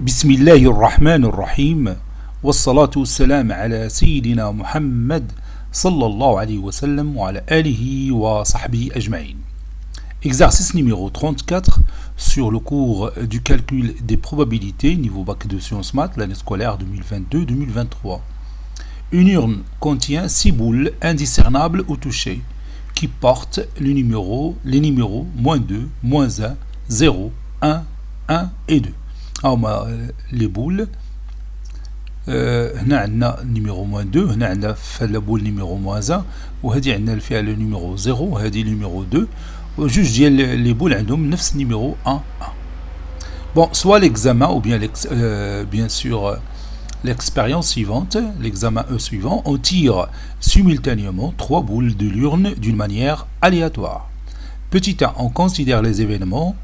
بسم الله الرحمن الرحيم والصلاة والسلام على سيدنا محمد صلى الله عليه وسلم وعلى آله وصحبه أجمعين. Exercice numéro 34 sur le cours du calcul des probabilités niveau bac de sciences maths l'année scolaire 2022-2023. Une urne contient 6 boules indiscernables au toucher qui portent les numéros -2, -1, 0, 1, 1 et 2. Alors, les boules, هنا عندنا numéro -2, هنا عندنا في la boule numéro -1 وهذه عندنا فيها le numéro 0 وهذه le numéro 2 وجوج ديال les boules عندهم نفس numéro 1 1. Bon, soit l'examen ou bien bien sûr l'expérience suivante, l'examen suivant, on tire simultanément 3 boules de l'urne d'une manière aléatoire. Petit a, on considère les événements.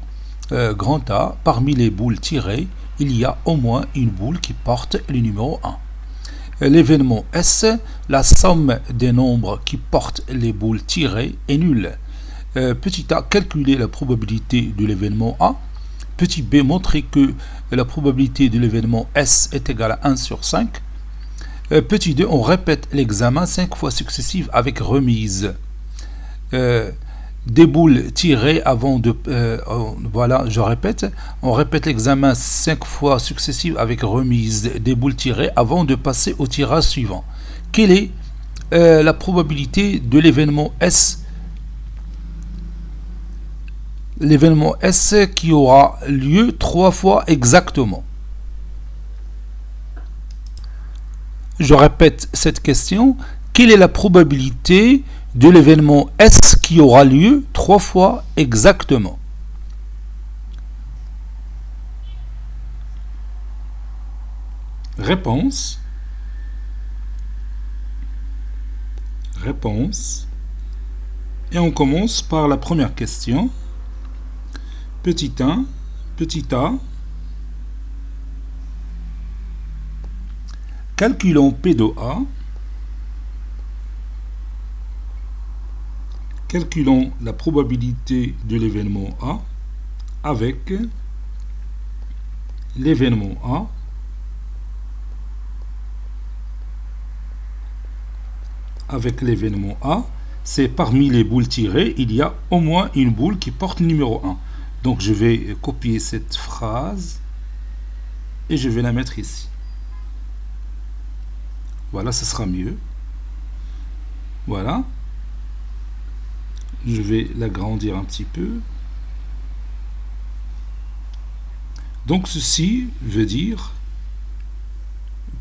Grand A, parmi les boules tirées, il y a au moins une boule qui porte le numéro 1. L'événement S, la somme des nombres qui portent les boules tirées est nulle. Petit a, calculer la probabilité de l'événement A. Petit B, montrer que la probabilité de l'événement S est égale à 1 sur 5. Petit 2, on répète l'examen 5 fois successives avec remise. Des boules tirées avant de... voilà, je répète. On répète l'examen 5 fois successives avec remise des boules tirées avant de passer au tirage suivant. Quelle est la probabilité de l'événement S? L'événement S qui aura lieu 3 fois exactement. Je répète cette question. Quelle est la probabilité de l'événement S qui aura lieu 3 fois exactement? Réponse. Et on commence par la première question. Petit 1, petit a. Calculons P de A. Calculons la probabilité de l'événement A avec l'événement A c'est parmi les boules tirées, il y a au moins une boule qui porte le numéro 1. Donc je vais copier cette phrase et je vais la mettre ici. Voilà, ce sera mieux. Voilà. Je vais l'agrandir un petit peu. Donc ceci veut dire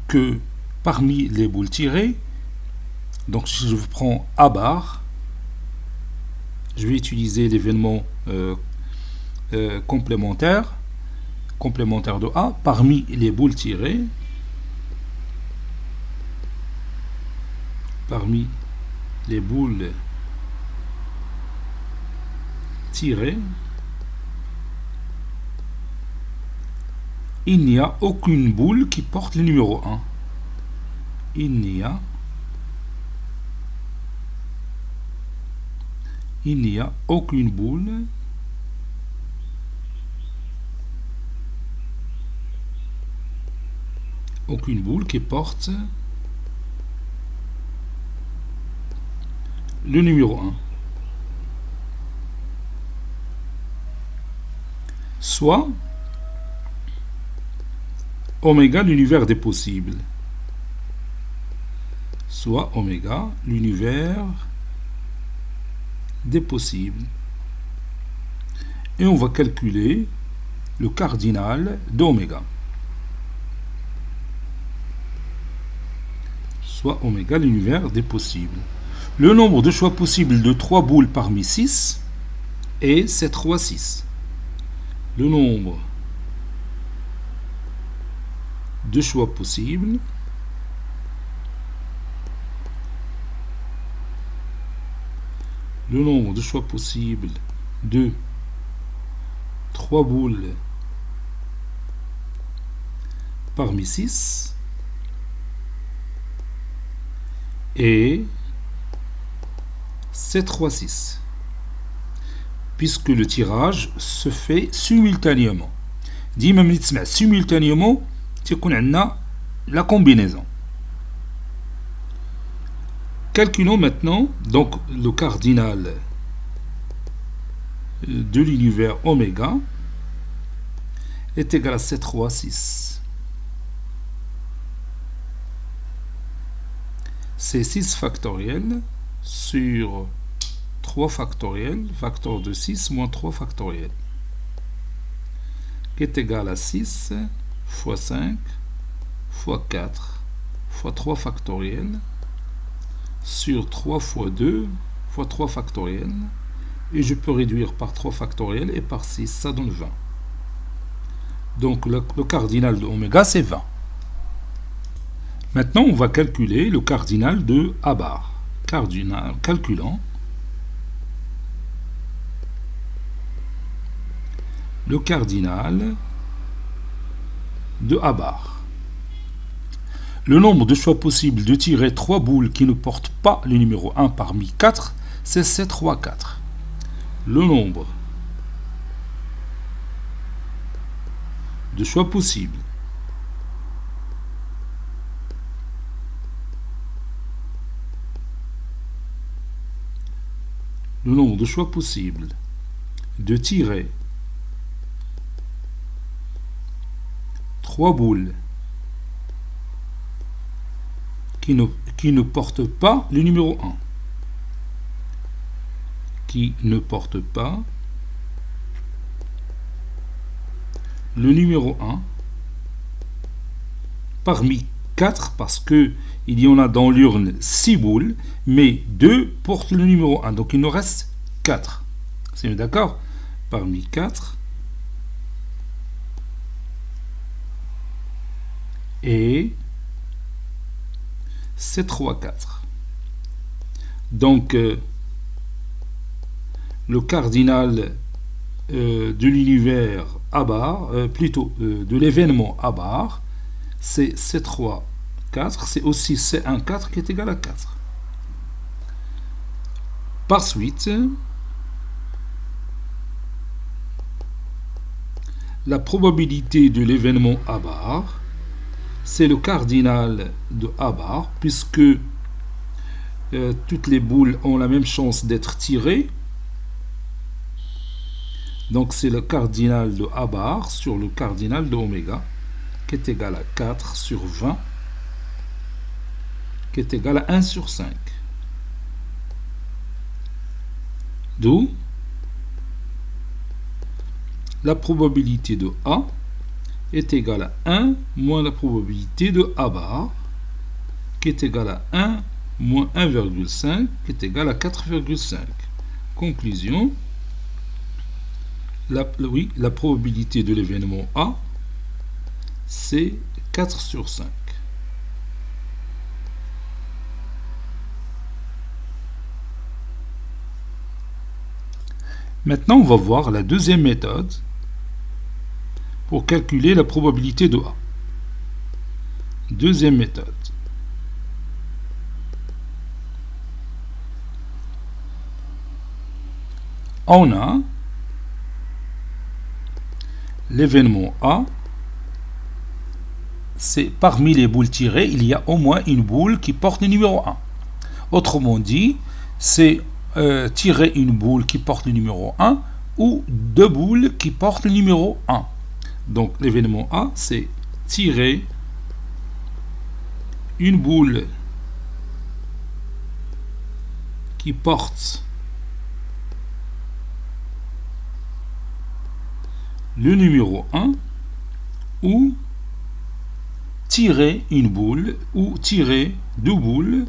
que parmi les boules tirées, donc si je prends A bar, je vais utiliser l'événement complémentaire de A. Parmi les boules tirées, il n'y a aucune boule qui porte le numéro 1. Il n'y a aucune boule qui porte le numéro 1. Soit oméga l'univers des possibles. Soit oméga l'univers des possibles. Et on va calculer le cardinal d'oméga. Soit oméga l'univers des possibles. Le nombre de choix possibles de 3 boules parmi 6 est 7 fois 6. Le nombre de choix possibles de 3 boules parmi 6 est 7 fois 6. puisque le tirage se fait simultanément. ديما ملي تسمع simultanément تيكون عندنا la combinaison. Calculons maintenant donc le cardinal de l'univers oméga est égal à 7 fois 6. C'est 6 factoriel sur 3 factoriel, facteur de 6 moins 3 factoriel, qui est égal à 6 fois 5 fois 4 fois 3 factoriel sur 3 fois 2 fois 3 factoriel, et je peux réduire par 3 factoriel et par 6, ça donne 20. Donc le cardinal de oméga c'est 20. Maintenant on va calculer le cardinal de A bar. Calculant le cardinal de A bar. Le nombre de choix possibles de tirer 3 boules qui ne portent pas le numéro 1 parmi 4, c'est 7 fois 4. Le nombre de choix possibles de tirer 3 boules qui ne portent pas le numéro 1. Qui ne portent pas le numéro 1 parmi 4, parce que il y en a dans l'urne 6 boules, mais 2 portent le numéro 1. Donc il nous reste 4. C'est d'accord? Parmi 4. Et 7 fois 4. Donc le cardinal de l'univers A bar, plutôt de l'événement A bar, c'est 7 fois 4, c'est aussi C1 4 qui est égal à 4. Par suite, la probabilité de l'événement A bar, c'est le cardinal de A bar, puisque toutes les boules ont la même chance d'être tirées. Donc c'est le cardinal de A bar sur le cardinal de oméga, qui est égal à 4 sur 20, qui est égal à 1 sur 5. D'où la probabilité de A est égale à 1 moins la probabilité de A bar, qui est égale à 1 moins 1,5, qui est égal à 4,5. Conclusion, la probabilité de l'événement A, c'est 4 sur 5. Maintenant, on va voir la deuxième méthode pour calculer la probabilité de A. Deuxième méthode. On a l'événement A, c'est parmi les boules tirées, il y a au moins une boule qui porte le numéro 1. Autrement dit, c'est tirer une boule qui porte le numéro 1 ou 2 boules qui portent le numéro 1. Donc l'événement A, c'est tirer une boule qui porte le numéro 1 ou tirer une boule ou tirer 2 boules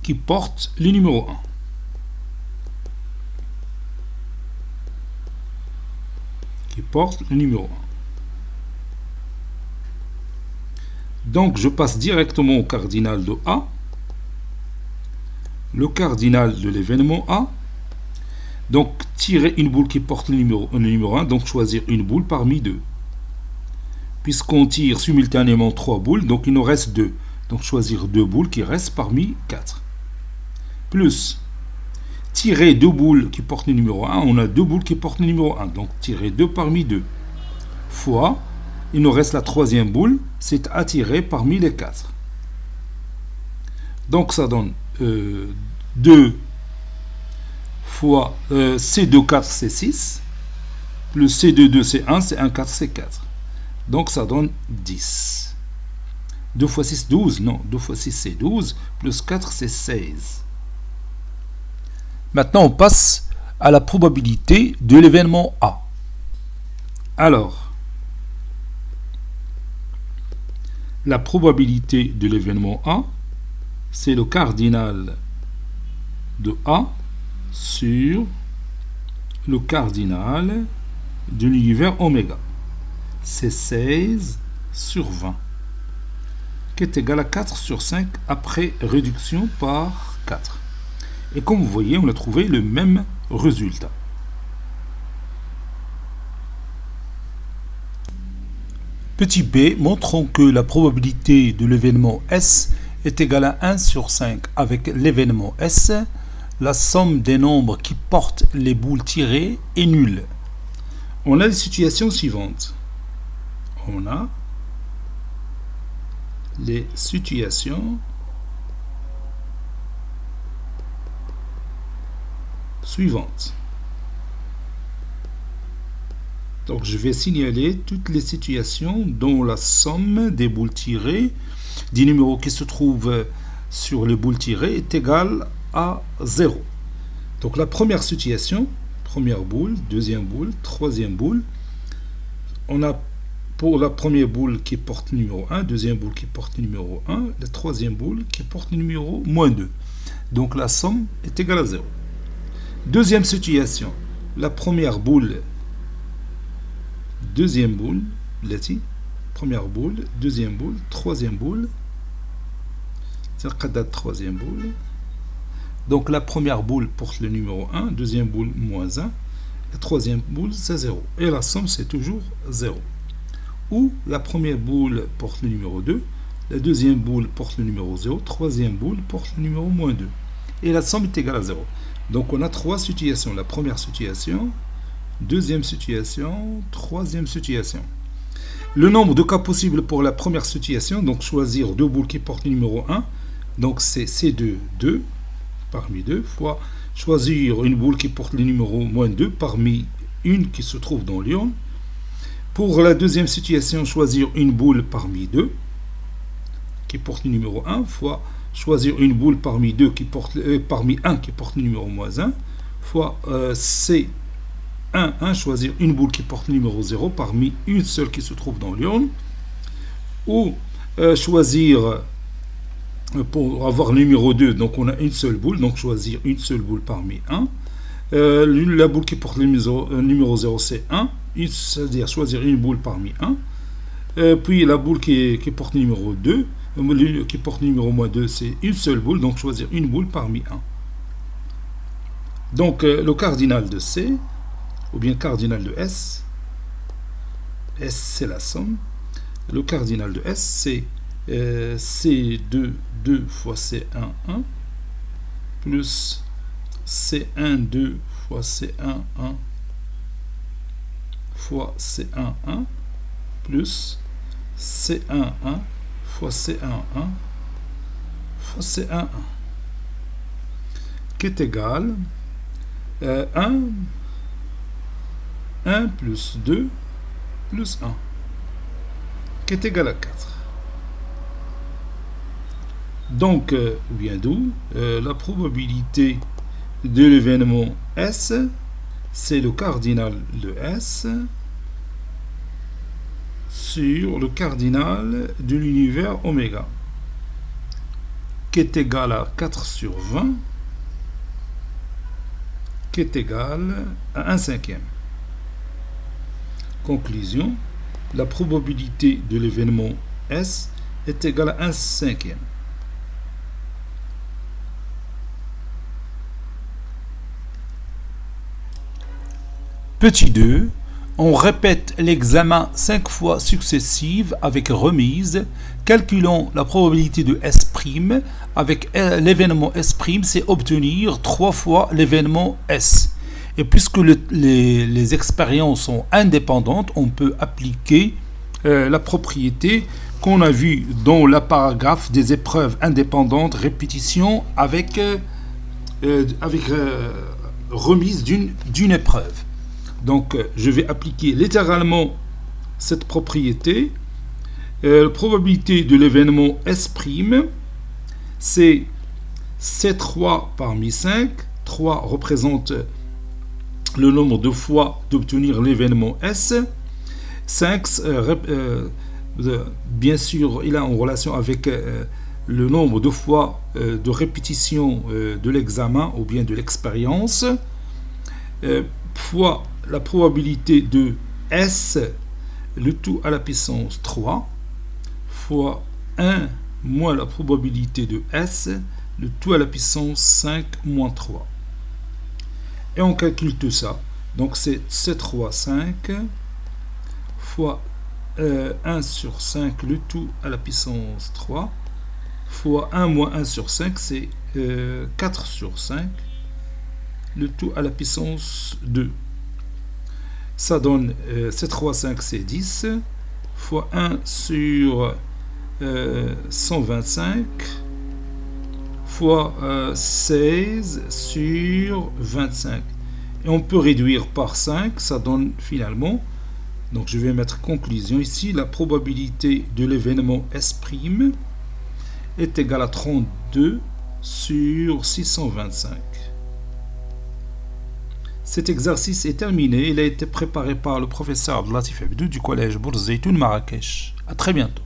qui portent le numéro 1. Qui portent le numéro 1. Donc je passe directement au cardinal de A. Le cardinal de l'événement A. Donc tirer une boule qui porte le numéro 1, donc choisir une boule parmi 2. Puisqu'on tire simultanément 3 boules, donc il nous reste 2. Donc choisir 2 boules qui restent parmi 4. Plus tirer deux boules qui portent le numéro 1, on a deux boules qui portent le numéro 1. Donc tirer 2 parmi 2. Fois, il nous reste la troisième boule, c'est à tirer parmi les 4. Donc ça donne 2 fois C2, 4, c'est 6. Plus C2, 2, c'est 1, c'est 1, 4, c'est 4. Donc ça donne 10. 2 fois 6, 12. Non, 2 fois 6, c'est 12. Plus 4, c'est 16. Maintenant, on passe à la probabilité de l'événement A. Alors, la probabilité de l'événement A, c'est le cardinal de A sur le cardinal de l'univers oméga. C'est 16 sur 20, qui est égal à 4 sur 5 après réduction par 4. Et comme vous voyez, on a trouvé le même résultat. Petit b, montrons que la probabilité de l'événement S est égale à 1 sur 5 avec l'événement S. La somme des nombres qui portent les boules tirées est nulle. On a les situations suivantes. On a les situations suivantes. Donc je vais signaler toutes les situations dont la somme des boules tirées, des numéros qui se trouvent sur les boules tirées, est égale à 0. Donc la première situation, première boule, deuxième boule, troisième boule, on a pour la première boule qui porte le numéro 1, deuxième boule qui porte le numéro 1, la troisième boule qui porte le numéro moins 2. Donc la somme est égale à 0. Deuxième situation, la première boule, deuxième boule, première boule, deuxième boule, troisième boule, c'est la troisième boule. Donc la première boule porte le numéro 1, deuxième boule moins 1, la troisième boule c'est 0. Et la somme c'est toujours 0. Ou la première boule porte le numéro 2, la deuxième boule porte le numéro 0, troisième boule porte le numéro moins 2. Et la somme est égale à 0. Donc on a trois situations. La première situation, deuxième situation, troisième situation. Le nombre de cas possibles pour la première situation, donc choisir deux boules qui portent le numéro 1, donc c'est C2, 2 parmi 2, fois choisir une boule qui porte le numéro moins 2 parmi une qui se trouve dans l'ion. Pour la deuxième situation, choisir une boule parmi 2 qui porte le numéro 1, fois choisir une boule parmi 2 qui porte, parmi 1 qui porte le numéro moins 1, fois C1, 1, choisir une boule qui porte le numéro 0 parmi une seule qui se trouve dans l'ion, ou choisir, pour avoir le numéro 2, donc on a une seule boule, donc choisir une seule boule parmi 1. La boule qui porte le numéro 0, c'est 1, c'est-à-dire choisir une boule parmi 1. Puis la boule qui porte le numéro 2, qui porte le numéro moins 2, c'est une seule boule, donc choisir une boule parmi 1. Donc le cardinal de C, ou bien cardinal de S, S c'est la somme, le cardinal de S c'est C2, 2 fois C1, 1, plus C1, 2 fois C1, 1, fois C1, 1, plus C1, 1, fois C1, 1, fois C1, 1, qui est égal à 1 plus 2 plus 1, qui est égal à 4. Donc, vient d'où la probabilité de l'événement S, c'est le cardinal de S sur le cardinal de l'univers oméga, qui est égal à 4 sur 20, qui est égal à 1 cinquième. Conclusion, la probabilité de l'événement S est égale à 1 cinquième. Petit 2, on répète l'examen 5 fois successives avec remise. Calculons la probabilité de S' S', avec l'événement S', c'est obtenir 3 fois l'événement S. Et puisque les expériences sont indépendantes, on peut appliquer la propriété qu'on a vue dans le paragraphe des épreuves indépendantes, répétition avec remise d'une épreuve. Donc, je vais appliquer littéralement cette propriété. La probabilité de l'événement S', c'est C3 parmi 5. 3 représente le nombre de fois d'obtenir l'événement S. 5, bien sûr, il est en relation avec le nombre de fois de répétition de l'examen ou bien de l'expérience, fois la probabilité de S, le tout à la puissance 3, fois 1 moins la probabilité de S, le tout à la puissance 5 moins 3. Et on calcule tout ça. Donc c'est C3, 5, fois 1 sur 5, le tout à la puissance 3, fois 1 moins 1 sur 5, c'est 4 sur 5, le tout à la puissance 2. Ça donne C3, 5, c'est 10, fois 1 sur 125, fois 16 sur 25. Et on peut réduire par 5, ça donne finalement, donc je vais mettre conclusion ici, la probabilité de l'événement S' est égale à 32 sur 625. Cet exercice est terminé. Il a été préparé par le professeur Abdelatif Abdou du collège Bourz Zeitoun Marrakech. À très bientôt.